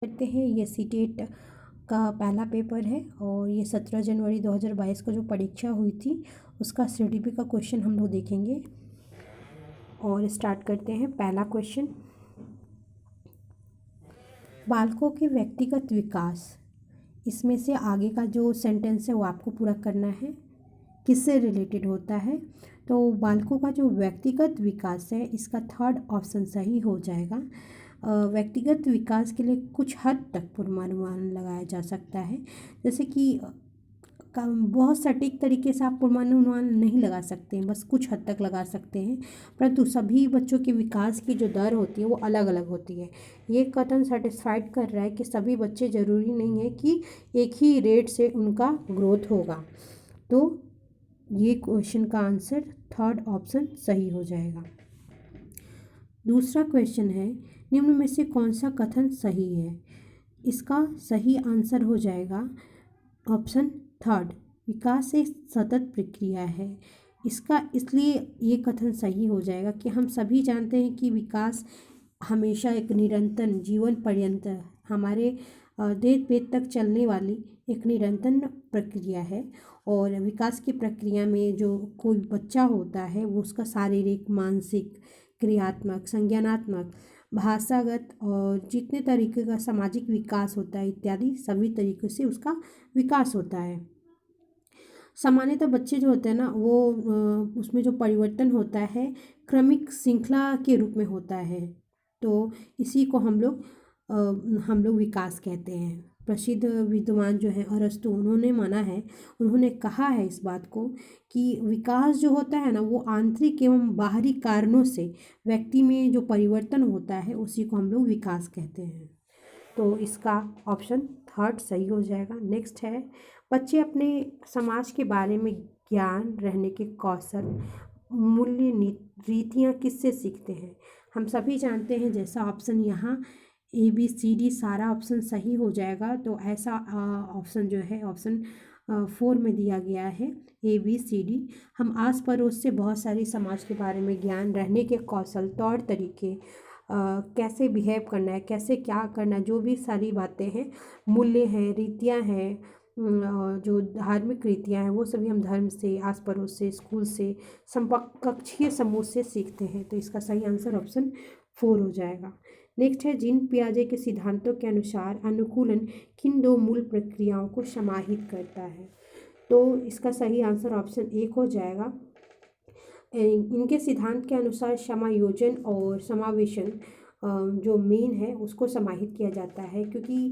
करते हैं। ये सीटेट का पहला पेपर है और ये 17 जनवरी 2022 को जो परीक्षा हुई थी उसका सीडीपी का क्वेश्चन हम लोग देखेंगे। और स्टार्ट करते हैं। पहला क्वेश्चन, बालकों के व्यक्तिगत विकास, इसमें से आगे का जो सेंटेंस है वो आपको पूरा करना है, किससे रिलेटेड होता है। तो बालकों का जो व्यक्तिगत विकास है इसका थर्ड ऑप्शन सही हो जाएगा। व्यक्तिगत विकास के लिए कुछ हद तक पूर्वानुमान लगाया जा सकता है, जैसे कि बहुत सटीक तरीके से आप पूर्वानुमान नहीं लगा सकते हैं, बस कुछ हद तक लगा सकते हैं, परंतु सभी बच्चों के विकास की जो दर होती है वो अलग अलग होती है। ये कथन सेटिस्फाइड कर रहा है कि सभी बच्चे ज़रूरी नहीं है कि एक ही रेट से उनका ग्रोथ होगा। तो ये क्वेश्चन का आंसर थर्ड ऑप्शन सही हो जाएगा। दूसरा क्वेश्चन है, निम्न में से कौन सा कथन सही है। इसका सही आंसर हो जाएगा ऑप्शन थर्ड, विकास एक सतत प्रक्रिया है। इसका इसलिए ये कथन सही हो जाएगा कि हम सभी जानते हैं कि विकास हमेशा एक निरंतर जीवन पर्यंत हमारे देर वेद तक चलने वाली एक निरंतर प्रक्रिया है। और विकास की प्रक्रिया में जो कोई बच्चा होता है वो उसका शारीरिक, मानसिक, क्रियात्मक, संज्ञानात्मक, भाषागत और जितने तरीके का सामाजिक विकास होता है इत्यादि सभी तरीक़ों से उसका विकास होता है। सामान्यतः बच्चे जो होते हैं ना वो उसमें जो परिवर्तन होता है क्रमिक श्रृंखला के रूप में होता है, तो इसी को हम लोग विकास कहते हैं। प्रसिद्ध विद्वान जो हैं अरस्तु, उन्होंने माना है, उन्होंने कहा है इस बात को कि विकास जो होता है ना वो आंतरिक एवं बाहरी कारणों से व्यक्ति में जो परिवर्तन होता है उसी को हम लोग विकास कहते हैं। तो इसका ऑप्शन थर्ड सही हो जाएगा। नेक्स्ट है, बच्चे अपने समाज के बारे में ज्ञान रहने के कौशल, मूल्य, रीतियाँ किससे सीखते हैं। हम सभी जानते हैं, जैसा ऑप्शन यहाँ ABCD सारा ऑप्शन सही हो जाएगा, तो ऐसा ऑप्शन जो है ऑप्शन 4 में दिया गया है ABCD। हम आस पड़ोस से बहुत सारी समाज के बारे में ज्ञान, रहने के कौशल, तौर तरीके, कैसे बिहेव करना है, कैसे क्या करना है, जो भी सारी बातें हैं, मूल्य हैं, रीतियाँ हैं, जो धार्मिक रीतियाँ हैं वो सभी हम धर्म से, आस पड़ोस से, स्कूल से, समकक्षीय समूह से सीखते हैं। तो इसका सही आंसर ऑप्शन 4 हो जाएगा। नेक्स्ट है, जीन पियाजे के सिद्धांतों के अनुसार अनुकूलन किन दो मूल प्रक्रियाओं को समाहित करता है। तो इसका सही आंसर ऑप्शन 1 हो जाएगा। इनके सिद्धांत के अनुसार समायोजन और समावेशन जो मेन है उसको समाहित किया जाता है, क्योंकि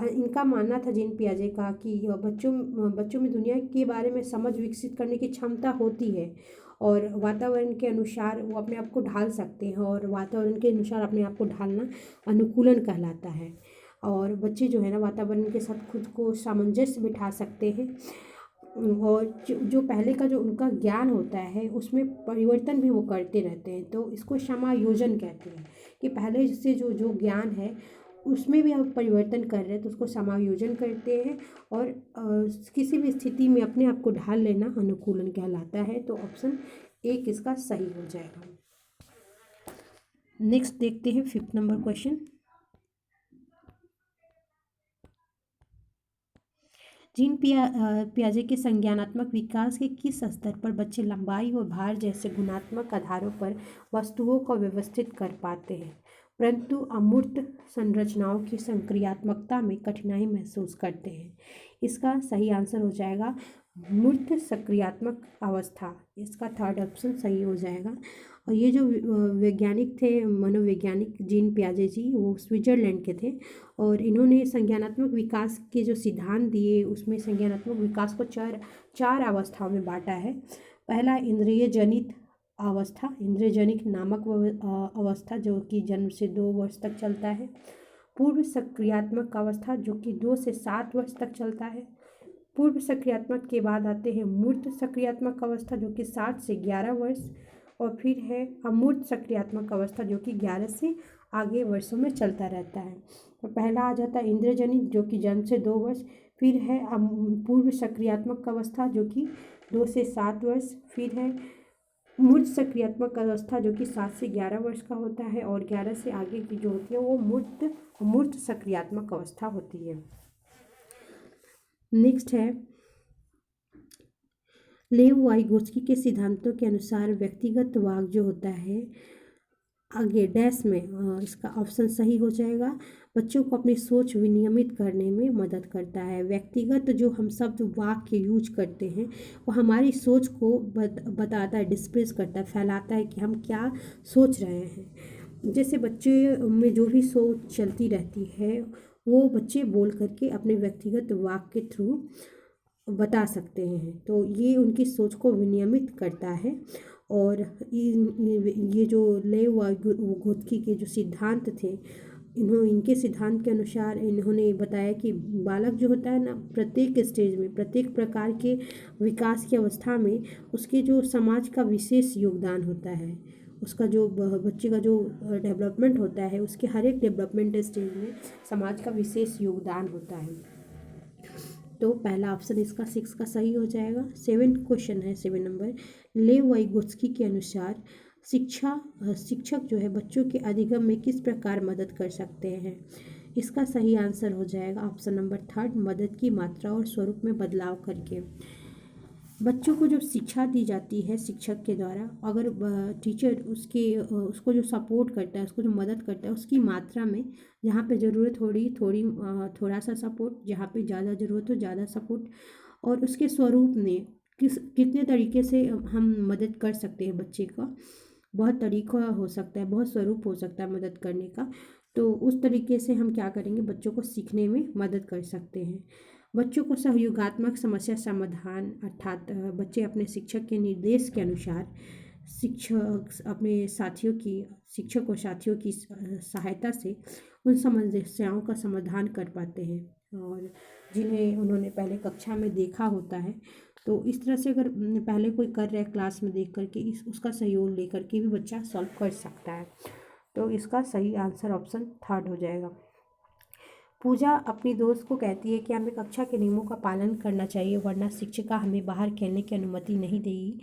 इनका मानना था जीन पियाजे का कि बच्चों में दुनिया के बारे में समझ विकसित करने की क्षमता होती है और वातावरण के अनुसार वो अपने आप को ढाल सकते हैं, और वातावरण के अनुसार अपने आप को ढालना अनुकूलन कहलाता है। और बच्चे जो है ना वातावरण के साथ खुद को सामंजस्य बिठा सकते हैं, और जो पहले का जो उनका ज्ञान होता है उसमें परिवर्तन भी वो करते रहते हैं। तो इसको समायोजन कहते हैं कि पहले से जो ज्ञान है उसमें भी हम परिवर्तन कर रहे हैं, तो उसको समायोजन करते हैं। और किसी भी स्थिति में अपने आप को ढाल लेना अनुकूलन कहलाता है। तो ऑप्शन 1 इसका सही हो जाएगा। नेक्स्ट देखते हैं 5th नंबर क्वेश्चन, जीन पियाजे के संज्ञानात्मक विकास के किस स्तर पर बच्चे लंबाई और भार जैसे गुणात्मक आधारों पर वस्तुओं को व्यवस्थित कर पाते हैं, परंतु अमूर्त संरचनाओं की संक्रियात्मकता में कठिनाई महसूस करते हैं। इसका सही आंसर हो जाएगा मूर्त सक्रियात्मक अवस्था। इसका थर्ड ऑप्शन सही हो जाएगा। और ये जो वैज्ञानिक थे, मनोवैज्ञानिक जीन पियाजे जी, वो स्विट्ज़रलैंड के थे और इन्होंने संज्ञानात्मक विकास के जो सिद्धांत दिए उसमें संज्ञानात्मक विकास को चार अवस्थाओं में बांटा है। पहला इंद्रिय जनित अवस्था, इंद्रियजनिक नामक अवस्था जो कि जन्म से 2 वर्ष तक चलता है। पूर्व सक्रियात्मक अवस्था जो कि 2 से 7 वर्ष तक चलता है। पूर्व सक्रियात्मक के बाद आते हैं मूर्त सक्रियात्मक अवस्था जो कि 7 से 11 वर्ष, और फिर है अमूर्त सक्रियात्मक अवस्था जो कि 11 से आगे वर्षों में चलता रहता है। तो पहला आ जाता है इंद्रजनित जो कि जन्म से 2 वर्ष, फिर है पूर्व सक्रियात्मक अवस्था जो कि 2 से 7 वर्ष, फिर है मूर्त सक्रियात्मक अवस्था जो कि 7 से 11 वर्ष का होता है, और 11 से आगे की जो होती है वो मूर्त सक्रियात्मक अवस्था होती है। नेक्स्ट है, लेव वाइगोत्स्की के सिद्धांतों के अनुसार व्यक्तिगत वाक जो होता है, आगे डैश में इसका ऑप्शन सही हो जाएगा, बच्चों को अपनी सोच विनियमित करने में मदद करता है। व्यक्तिगत जो हम शब्द वाक्य यूज करते हैं वो हमारी सोच को बताता है, डिस्प्रेस करता है, फैलाता है कि हम क्या सोच रहे हैं। जैसे बच्चे में जो भी सोच चलती रहती है वो बच्चे बोल करके अपने व्यक्तिगत वाक्य के थ्रू बता सकते हैं। तो ये उनकी सोच को विनियमित करता है। और ये जो लेव वाइगोत्स्की के जो सिद्धांत थे, इनके सिद्धांत के अनुसार इन्होंने बताया कि बालक जो होता है ना, प्रत्येक स्टेज में, प्रत्येक प्रकार के विकास की अवस्था में उसके जो समाज का विशेष योगदान होता है। उसका जो बच्चे का जो डेवलपमेंट होता है, उसके हर एक डेवलपमेंट स्टेज में समाज का विशेष योगदान होता है। तो पहला ऑप्शन इसका 6 का सही हो जाएगा। 7 क्वेश्चन है, 7 नंबर। लेव वाइगोत्स्की के अनुसार शिक्षक जो है बच्चों के अधिगम में किस प्रकार मदद कर सकते हैं। इसका सही आंसर हो जाएगा ऑप्शन नंबर 3, मदद की मात्रा और स्वरूप में बदलाव करके। बच्चों को जो शिक्षा दी जाती है शिक्षक के द्वारा, अगर टीचर उसको जो सपोर्ट करता है, उसको जो मदद करता है, उसकी मात्रा में, जहाँ पे ज़रूरत थोड़ा सा सपोर्ट, जहाँ पे ज़्यादा ज़रूरत हो ज़्यादा सपोर्ट, और उसके स्वरूप में कितने तरीके से हम मदद कर सकते हैं बच्चे का। बहुत तरीका हो सकता है, बहुत स्वरूप हो सकता है मदद करने का। तो उस तरीके से हम क्या करेंगे, बच्चों को सीखने में मदद कर सकते हैं। बच्चों को सहयोगात्मक समस्या समाधान, अर्थात बच्चे अपने शिक्षक के निर्देश के अनुसार शिक्षक और साथियों की सहायता से उन समस्याओं का समाधान कर पाते हैं, और जिन्हें उन्होंने पहले कक्षा में देखा होता है। तो इस तरह से अगर पहले कोई कर रहा है क्लास में देख करके, उसका सहयोग लेकर के भी बच्चा सॉल्व कर सकता है। तो इसका सही आंसर ऑप्शन 3 हो जाएगा। पूजा अपनी दोस्त को कहती है कि हमें कक्षा के नियमों का पालन करना चाहिए, वरना शिक्षिका हमें बाहर खेलने की अनुमति नहीं देगी।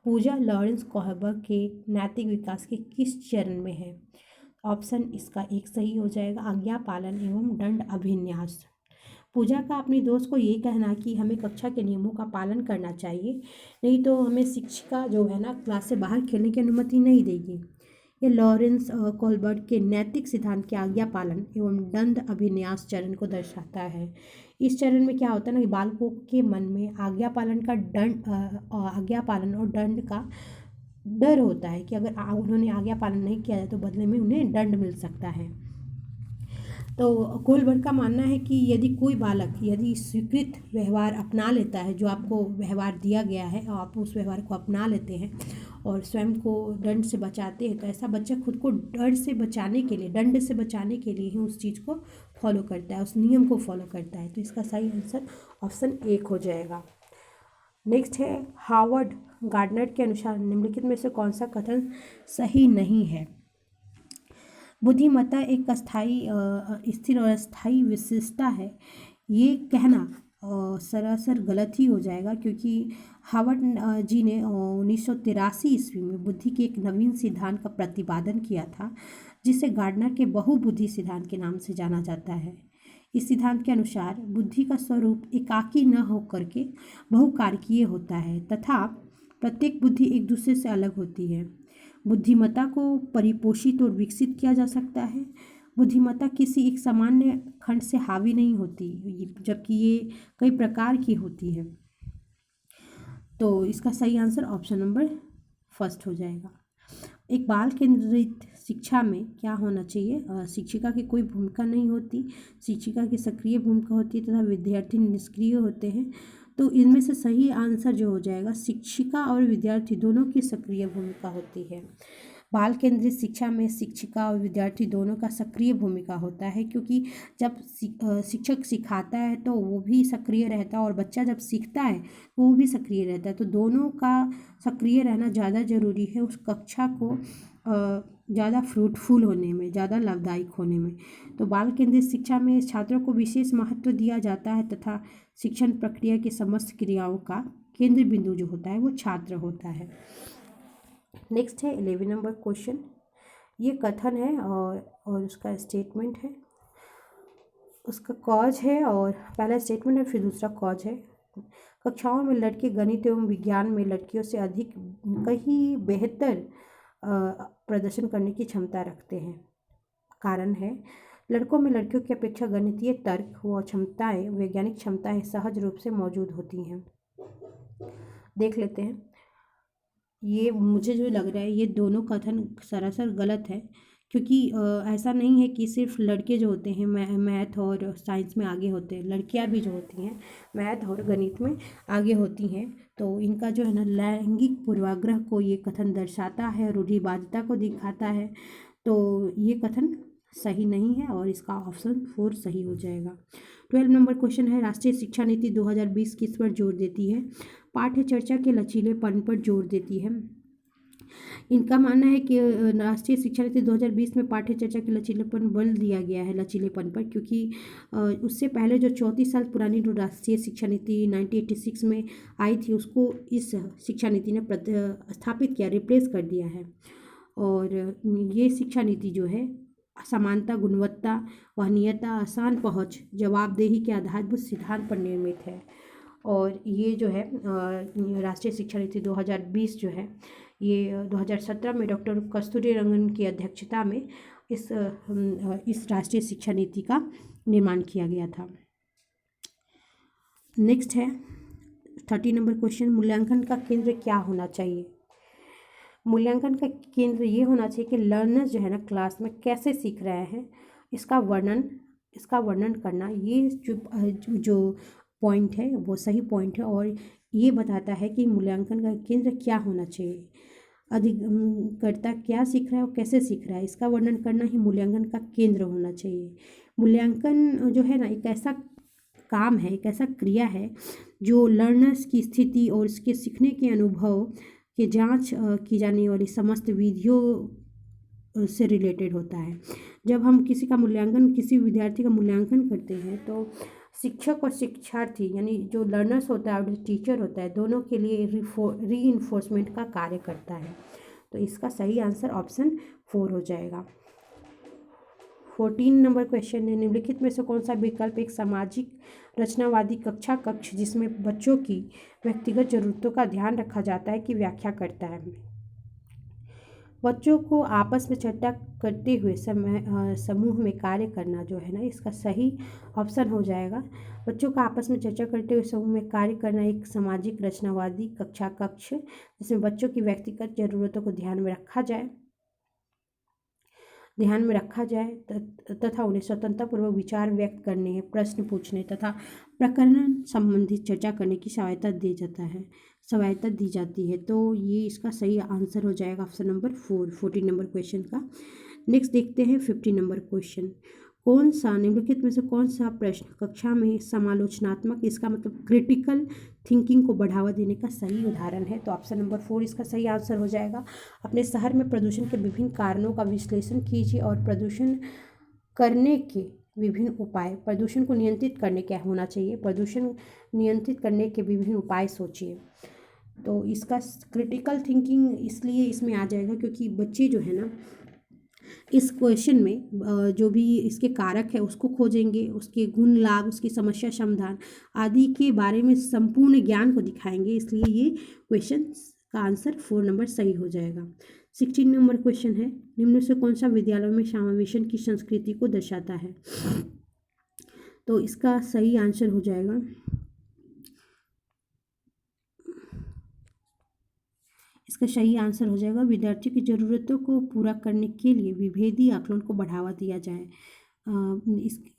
पूजा लॉरेंस कोहलबर्ग के नैतिक विकास के किस चरण में है। ऑप्शन इसका 1 सही हो जाएगा, आज्ञा पालन एवं दंड अभिन्यास। पूजा का अपनी दोस्त को ये कहना कि हमें कक्षा के नियमों का पालन करना चाहिए, नहीं तो हमें शिक्षिका जो है ना क्लास से बाहर खेलने की अनुमति नहीं देगी। ये लॉरेंस कोहलबर्ग के नैतिक सिद्धांत के आज्ञा पालन एवं दंड अभिन्यास चरण को दर्शाता है। इस चरण में क्या होता है ना कि बालकों के मन में आज्ञा पालन और दंड का डर होता है कि अगर उन्होंने आज्ञा पालन नहीं किया जाए तो बदले में उन्हें दंड मिल सकता है। तो कोहलबर्ग का मानना है कि यदि कोई बालक स्वीकृत व्यवहार अपना लेता है, जो आपको व्यवहार दिया गया है और आप उस व्यवहार को अपना लेते हैं और स्वयं को दंड से बचाते हैं, तो ऐसा बच्चा खुद को दंड से बचाने के लिए ही उस चीज़ को फॉलो करता है, उस नियम को फॉलो करता है। तो इसका सही आंसर ऑप्शन 1 हो जाएगा। नेक्स्ट है, हार्वर्ड गार्डनर के अनुसार निम्नलिखित में से कौन सा कथन सही नहीं है। बुद्धिमत्ता एक स्थिर और अस्थायी विशेषता है, ये कहना सरासर गलत ही हो जाएगा, क्योंकि हार्वर्ड जी ने 1983 ईस्वी में बुद्धि के एक नवीन सिद्धांत का प्रतिपादन किया था, जिसे गार्डनर के बहुबुद्धि सिद्धांत के नाम से जाना जाता है। इस सिद्धांत के अनुसार बुद्धि का स्वरूप एकाकी न होकर के बहुकारकीय होता है, तथा प्रत्येक बुद्धि एक दूसरे से अलग होती है। बुद्धिमत्ता को परिपोषित और विकसित किया जा सकता है। बुद्धिमत्ता किसी एक सामान्य खंड से हावी नहीं होती, जबकि ये कई प्रकार की होती है। तो इसका सही आंसर ऑप्शन नंबर 1 हो जाएगा। एक बाल केंद्रित शिक्षा में क्या होना चाहिए, शिक्षिका की कोई भूमिका नहीं होती, शिक्षिका की सक्रिय भूमिका होती है तथा विद्यार्थी निष्क्रिय होते हैं। तो इनमें से सही आंसर जो हो जाएगा, शिक्षिका और विद्यार्थी दोनों की सक्रिय भूमिका होती है। बाल केंद्रित शिक्षा में शिक्षिका और विद्यार्थी दोनों का सक्रिय भूमिका होता है, क्योंकि जब शिक्षक सिखाता है तो वो भी सक्रिय रहता है, और बच्चा जब सीखता है तो वो भी सक्रिय रहता है। तो दोनों का सक्रिय रहना ज़्यादा ज़रूरी है उस कक्षा को ज़्यादा फ्रूटफुल होने में, ज़्यादा लाभदायक होने में। तो बाल केंद्रित शिक्षा में छात्रों को विशेष महत्व दिया जाता है, तथा शिक्षण प्रक्रिया की समस्त क्रियाओं का केंद्र बिंदु जो होता है वो छात्र होता है। नेक्स्ट है 11 नंबर क्वेश्चन। ये कथन है और उसका स्टेटमेंट है, उसका कॉज है, और पहला स्टेटमेंट है फिर दूसरा कॉज है। कक्षाओं में लड़के गणित एवं विज्ञान में लड़कियों से अधिक कहीं बेहतर प्रदर्शन करने की क्षमता रखते हैं। कारण है, लड़कों में लड़कियों की अपेक्षा गणितीय तर्क व क्षमताएं, वैज्ञानिक क्षमताएं सहज रूप से मौजूद होती हैं। देख लेते हैं। ये मुझे जो लग रहा है ये दोनों कथन सरासर गलत है, क्योंकि ऐसा नहीं है कि सिर्फ लड़के जो होते हैं मैथ और साइंस में आगे होते हैं, लड़कियां भी जो होती हैं मैथ और गणित में आगे होती हैं। तो इनका जो है ना लैंगिक पूर्वाग्रह को ये कथन दर्शाता है, रूढ़िवादिता को दिखाता है। तो ये कथन सही नहीं है और इसका ऑप्शन 4 सही हो जाएगा। 12 नंबर क्वेश्चन है, राष्ट्रीय शिक्षा नीति 2020 किस पर जोर देती है? पाठ्य चर्चा के लचीलेपन पर जोर देती है। इनका मानना है कि राष्ट्रीय शिक्षा नीति 2020 में पाठ्य चर्चा के लचीलेपन बल दिया गया है, लचीलेपन पर, क्योंकि उससे पहले जो 34 साल पुरानी जो राष्ट्रीय शिक्षा नीति 1986 में आई थी उसको इस शिक्षा नीति ने स्थापित किया, रिप्लेस कर दिया है। और ये शिक्षा नीति जो है समानता, गुणवत्ता, वहनीयता, आसान पहुँच, जवाबदेही के आधारभूत सिद्धांत पर निर्मित है। और ये जो है राष्ट्रीय शिक्षा नीति 2020 जो है ये 2017 में डॉक्टर कस्तूरी रंगन की अध्यक्षता में इस राष्ट्रीय शिक्षा नीति का निर्माण किया गया था। नेक्स्ट है 30 नंबर क्वेश्चन, मूल्यांकन का केंद्र क्या होना चाहिए? मूल्यांकन का केंद्र ये होना चाहिए कि लर्नर्स जो है ना क्लास में कैसे सीख रहे हैं इसका वर्णन करना। ये जो पॉइंट है वो सही पॉइंट है और ये बताता है कि मूल्यांकन का केंद्र क्या होना चाहिए, अधिगमकर्ता क्या सीख रहा है और कैसे सीख रहा है, इसका वर्णन करना ही मूल्यांकन का केंद्र होना चाहिए। मूल्यांकन जो है ना एक ऐसा काम है, एक ऐसा क्रिया है जो लर्नर्स की स्थिति और उसके सीखने के अनुभव की जांच की जाने वाली समस्त विधियों से रिलेटेड होता है। जब हम किसी विद्यार्थी का मूल्यांकन करते हैं तो शिक्षक और शिक्षार्थी यानी जो लर्नर्स होता है और जो टीचर होता है दोनों के लिए रीइंफोर्समेंट का कार्य करता है। तो इसका सही आंसर ऑप्शन 4 हो जाएगा। 14 नंबर क्वेश्चन है, निम्नलिखित में से कौन सा विकल्प एक सामाजिक रचनावादी कक्षा कक्ष जिसमें बच्चों की व्यक्तिगत जरूरतों का ध्यान रखा जाता है की व्याख्या करता है? बच्चों को आपस में चर्चा करते हुए समूह में कार्य करना जो है ना इसका सही ऑप्शन हो जाएगा। बच्चों का आपस में चर्चा करते हुए समूह में कार्य करना एक सामाजिक रचनावादी कक्षा कक्ष जिसमें बच्चों की व्यक्तिगत जरूरतों को ध्यान में रखा जाए तथा उन्हें स्वतंत्रतापूर्वक विचार व्यक्त करने, प्रश्न पूछने तथा प्रकरण संबंधित चर्चा करने की सहायता दी जाती है। तो ये इसका सही आंसर हो जाएगा ऑप्शन नंबर 4 14 नंबर क्वेश्चन का। नेक्स्ट देखते हैं 15 नंबर क्वेश्चन, निम्नलिखित में से कौन सा प्रश्न कक्षा में समालोचनात्मक, इसका मतलब क्रिटिकल थिंकिंग को बढ़ावा देने का सही उदाहरण है? तो ऑप्शन नंबर 4 इसका सही आंसर हो जाएगा। अपने शहर में प्रदूषण के विभिन्न कारणों का विश्लेषण कीजिए और प्रदूषण करने के विभिन्न उपाय, प्रदूषण को नियंत्रित करने क्या होना चाहिए, प्रदूषण नियंत्रित करने के विभिन्न उपाय सोचिए। तो इसका क्रिटिकल थिंकिंग इसलिए इसमें आ जाएगा क्योंकि बच्चे जो है ना इस क्वेश्चन में जो भी इसके कारक है उसको खोजेंगे, उसके गुण लाभ, उसकी समस्या समाधान आदि के बारे में संपूर्ण ज्ञान को दिखाएंगे, इसलिए ये क्वेश्चन का आंसर 4 नंबर सही हो जाएगा। 16 नंबर क्वेश्चन है, निम्न से कौन सा विद्यालयों में समावेशन की संस्कृति को दर्शाता है? तो इसका सही आंसर हो जाएगा विद्यार्थियों की ज़रूरतों को पूरा करने के लिए विभेदी आकलन को बढ़ावा दिया जाए।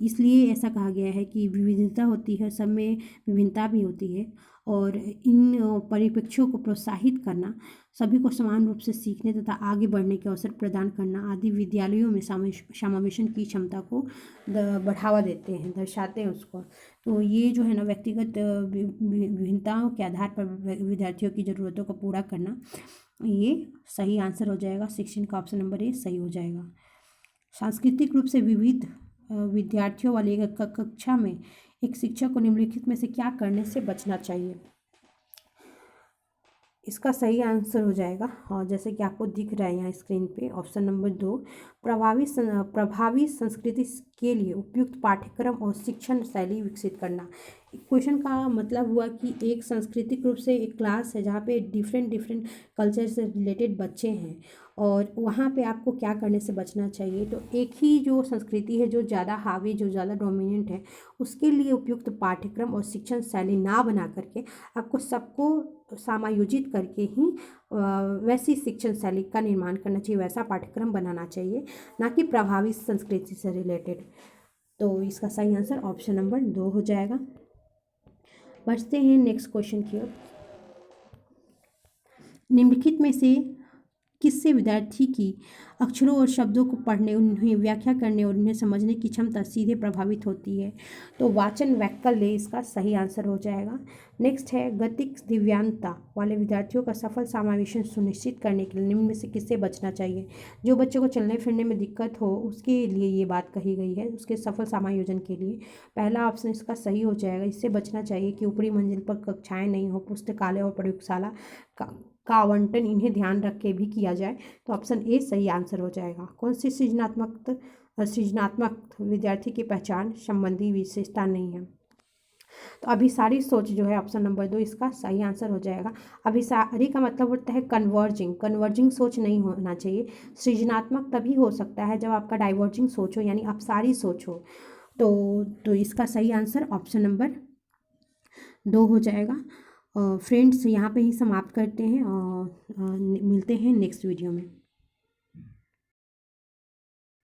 इसलिए ऐसा कहा गया है कि विविधता होती है, सब में विभिन्नता भी होती है और इन परिप्रेक्ष्यों को प्रोत्साहित करना, सभी को समान रूप से सीखने तथा आगे बढ़ने के अवसर प्रदान करना आदि विद्यालयों में समावेशन की क्षमता को बढ़ावा देते हैं, दर्शाते हैं उसको। तो ये जो है ना व्यक्तिगत विभिन्नताओं के आधार पर विद्यार्थियों की ज़रूरतों को पूरा करना, ये सही आंसर हो जाएगा। 16 का ऑप्शन नंबर ए सही हो जाएगा। सांस्कृतिक रूप से विविध विद्यार्थियों वाली एक कक्षा में एक शिक्षक को निम्नलिखित में से क्या करने से बचना चाहिए? इसका सही आंसर हो जाएगा, और जैसे कि आपको दिख रहा है यहाँ स्क्रीन पे, ऑप्शन नंबर 2, प्रभावी संस्कृति के लिए उपयुक्त पाठ्यक्रम और शिक्षण शैली विकसित करना। क्वेश्चन का मतलब हुआ कि एक सांस्कृतिक रूप से एक क्लास है जहाँ पे डिफरेंट डिफरेंट कल्चर से रिलेटेड बच्चे हैं, और वहाँ पे आपको क्या करने से बचना चाहिए। तो एक ही जो संस्कृति है जो ज़्यादा हावी, जो ज़्यादा डोमिनेंट है, उसके लिए उपयुक्त पाठ्यक्रम और शिक्षण शैली ना बना करके आपको सबको समायोजित करके ही वैसी शिक्षण शैली का निर्माण करना चाहिए, वैसा पाठ्यक्रम बनाना चाहिए, ना कि प्रभावी संस्कृति से रिलेटेड। तो इसका सही आंसर ऑप्शन नंबर 2 हो जाएगा। बढ़ते हैं नेक्स्ट क्वेश्चन की ओर। निम्नलिखित में से किससे विद्यार्थी की अक्षरों और शब्दों को पढ़ने, उन्हें व्याख्या करने और उन्हें समझने की क्षमता सीधे प्रभावित होती है। तो वाचन वैकल्य इसका सही आंसर हो जाएगा। नेक्स्ट है, गतिक दिव्यांगता वाले विद्यार्थियों का सफल समावेशन सुनिश्चित करने के लिए निम्न में से किससे बचना चाहिए। जो बच्चों को चलने फिरने में दिक्कत हो उसके लिए ये बात कही गई है, उसके सफल समायोजन के लिए। पहला ऑप्शन इसका सही हो जाएगा। इससे बचना चाहिए कि ऊपरी मंजिल पर कक्षाएं नहीं हो, पुस्तकालय और प्रयोगशाला का आवंटन इन्हें ध्यान रख के भी किया जाए। तो ऑप्शन ए सही आंसर हो जाएगा। कौन सी सृजनात्मक विद्यार्थी की पहचान संबंधी विशेषता नहीं है। तो अभिसारी सोच जो है ऑप्शन नंबर 2 इसका सही आंसर हो जाएगा। अभिसारी का मतलब होता है कन्वर्जिंग सोच नहीं होना चाहिए। सृजनात्मक तभी हो सकता है जब आपका डाइवर्जिंग सोच हो, यानी अपसारी सोच हो। तो इसका सही आंसर ऑप्शन नंबर 2 हो जाएगा। फ्रेंड्स, यहाँ पे ही समाप्त करते हैं और मिलते हैं नेक्स्ट वीडियो में।